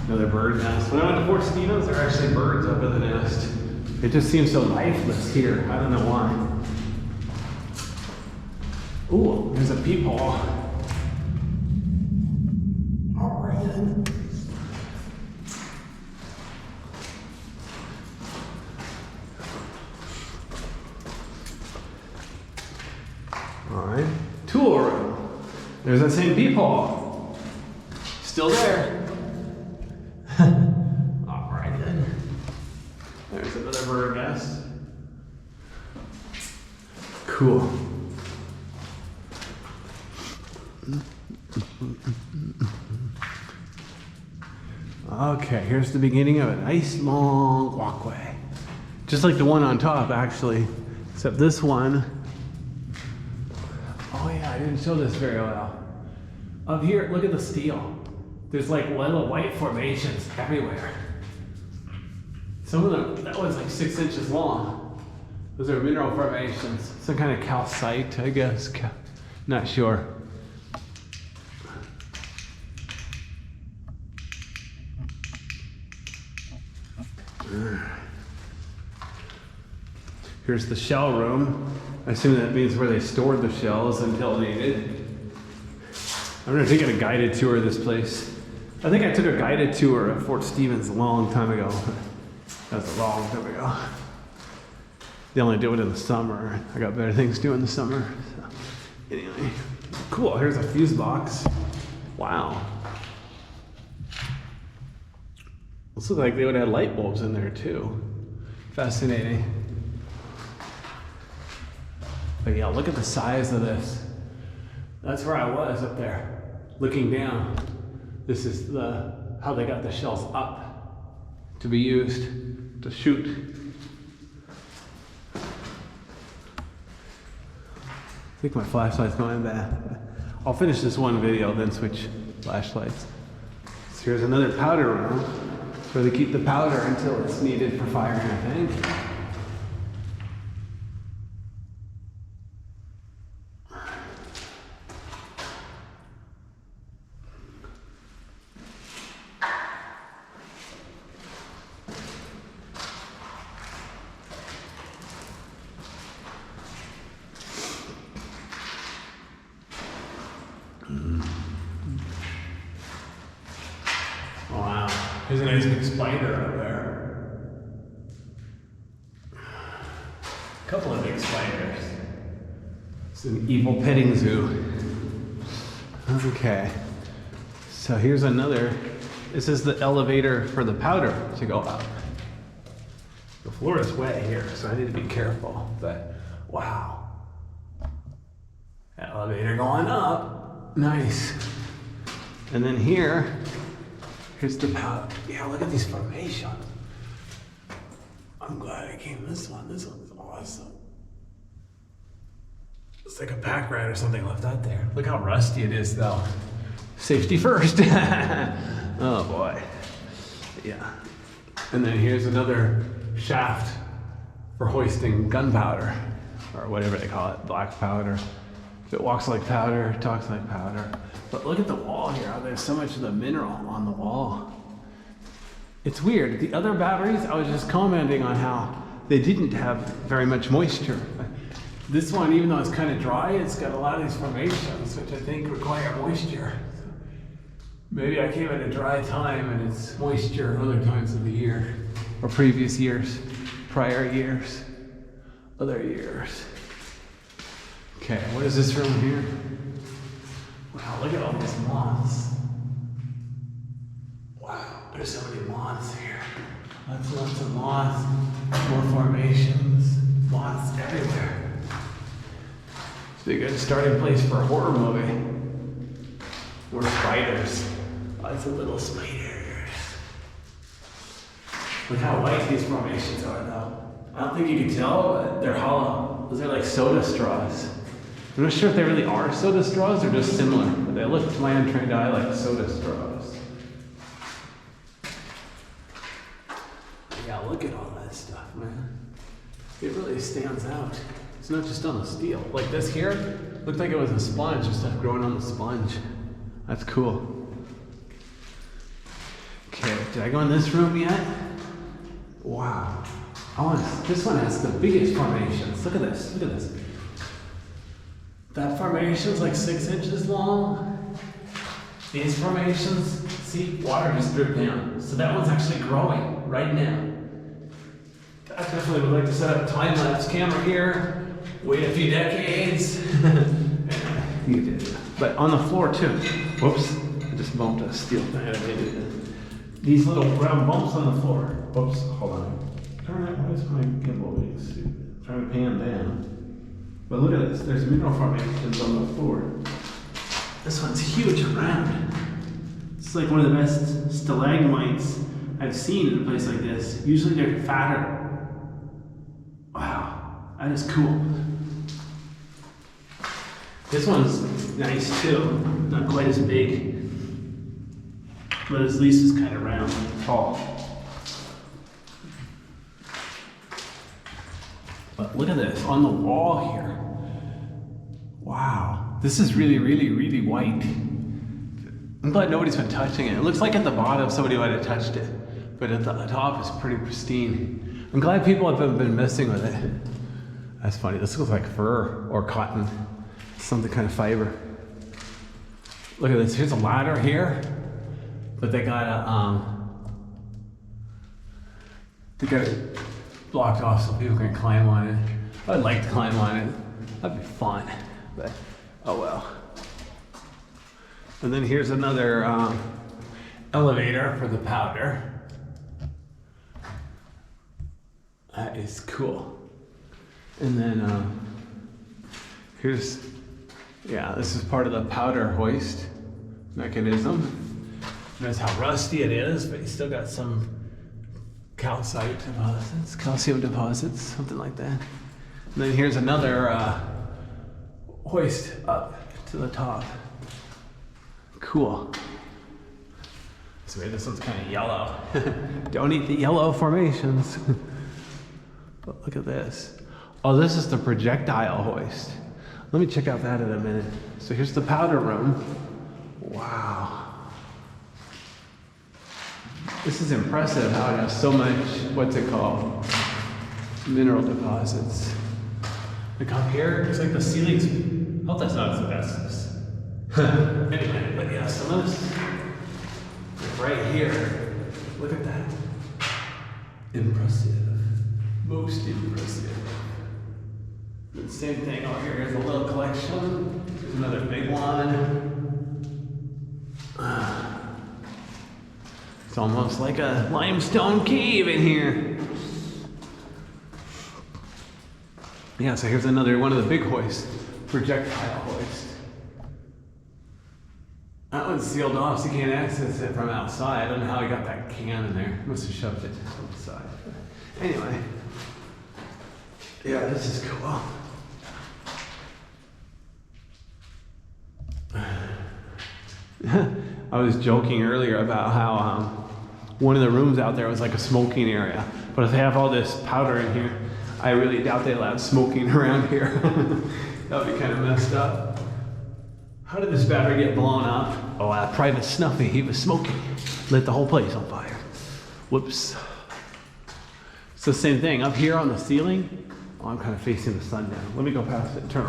Another bird nest. When I went to Fort Stevens, there are actually birds up in the nest. It just seems so lifeless here. I don't know why. Ooh, there's a peephole. All right then. All right, tool room. There's that same peephole. Still there. All right then. There's another bird nest. Cool. Okay, here's the beginning of a nice long walkway. Just like the one on top, actually. Except this one. Oh yeah, I didn't show this very well. Up here, look at the steel. There's like little white formations everywhere. Some of them, that one's like 6 inches long. Those are mineral formations. Some kind of calcite, I guess. Not sure. Here's the shell room. I assume that means where they stored the shells until needed. I'm gonna take a guided tour of this place. I think I took a guided tour at Fort Stevens a long time ago. That's a long time ago. They only do it in the summer. I got better things to do in the summer. So, anyway, cool. Here's a fuse box. Wow. This looks like they would have light bulbs in there too. Fascinating. But yeah, look at the size of this. That's where I was up there, looking down. This is how they got the shells up to be used to shoot. I think my flashlight's going bad. I'll finish this one video, then switch flashlights. So here's another powder room where they keep the powder until it's needed for firing, I think. Wow, there's a nice big spider up there. A couple of big spiders. It's an evil petting zoo. Okay, so here's another. This is the elevator for the powder to go up. The floor is wet here, so I need to be careful, but wow. Elevator going up, nice. And then here's the powder. Yeah, look at these formations. I'm glad I came this one. This one's awesome. It's like a pack rat or something left out there. Look how rusty it is though. Safety first. Oh boy. Yeah. And then here's another shaft for hoisting gunpowder, or whatever they call it, black powder. If it walks like powder, talks like powder. But look at the wall here. There's so much of the mineral on the wall. It's weird. The other batteries, I was just commenting on how they didn't have very much moisture. This one, even though it's kind of dry, it's got a lot of these formations, which I think require moisture. Maybe I came at a dry time and it's moisture other times of the year, or previous years, prior years, other years. Okay, what is this room here? Wow, look at all these moths. Wow, there's so many moths here. Lots of moths, more formations, moths everywhere. It's a good starting place for a horror movie. More spiders. Lots of little spiders. Look how white these formations are though. I don't think you can tell, but they're hollow. Those are like soda straws. I'm not sure if they really are soda straws or just similar, but they look to my untrained eye like soda straws. Yeah, look at all that stuff, man. It really stands out. It's not just on the steel. Like this here, looked like it was a sponge, just stuff growing on the sponge. That's cool. Okay, did I go in this room yet? Wow. This one has the biggest formations. Look at this, look at this. That formation's like 6 inches long. These formations, see, water just dripped down. So that one's actually growing right now. I definitely would like to set up a time-lapse camera here. Wait a few decades. You did. But on the floor too. Whoops, I just bumped a steel thing. These little round bumps on the floor. Whoops, hold on. Why is my gimbal being stupid? Trying to pan down. But look at this, there's mineral formations on the floor. This one's huge around. It's like one of the best stalagmites I've seen in a place like this. Usually they're fatter. Wow, that is cool. This one's nice too, not quite as big, but at least it's kind of round and tall. But look at this, on the wall here. Wow, this is really, really, really white. I'm glad nobody's been touching it. It looks like at the bottom somebody might have touched it, but at the top it's pretty pristine. I'm glad people haven't been messing with it. That's funny, this looks like fur or cotton, something kind of fiber. Look at this, here's a ladder here, but they got it blocked off so people can climb on it. I'd like to climb on it, that'd be fun, but oh well. And then here's another elevator for the powder. That is cool. And then here's, yeah, this is part of the powder hoist mechanism. Notice how rusty it is, but you still got some calcite deposits, calcium deposits, something like that. And then here's another hoist up to the top. Cool. So this one's kind of yellow. Don't eat the yellow formations. But look at this. Oh, this is the projectile hoist. Let me check out that in a minute. So here's the powder room. Wow. This is impressive how it has so much, what's it called? Mineral deposits. Look up here, looks like the ceiling's, I hope that's not asbestos. Anyway, but yeah, some of this, right here, look at that. Impressive. Most impressive. The same thing over here. Here's a little collection. Here's another big one. It's almost like a limestone cave in here. Yeah, so here's another one of the big hoists. Projectile hoist. That one's sealed off, so you can't access it from outside. I don't know how he got that can in there. Must have shoved it to the side. Anyway. Yeah, this is cool. I was joking earlier about how one of the rooms out there was like a smoking area. But if they have all this powder in here, I really doubt they allowed smoking around here. That would be kind of messed up. How did this battery get blown up? Oh, Private Snuffy, he was smoking. Lit the whole place on fire. Whoops. It's the same thing. Up here on the ceiling, oh, I'm kind of facing the sun now. Let me go past it, turn around.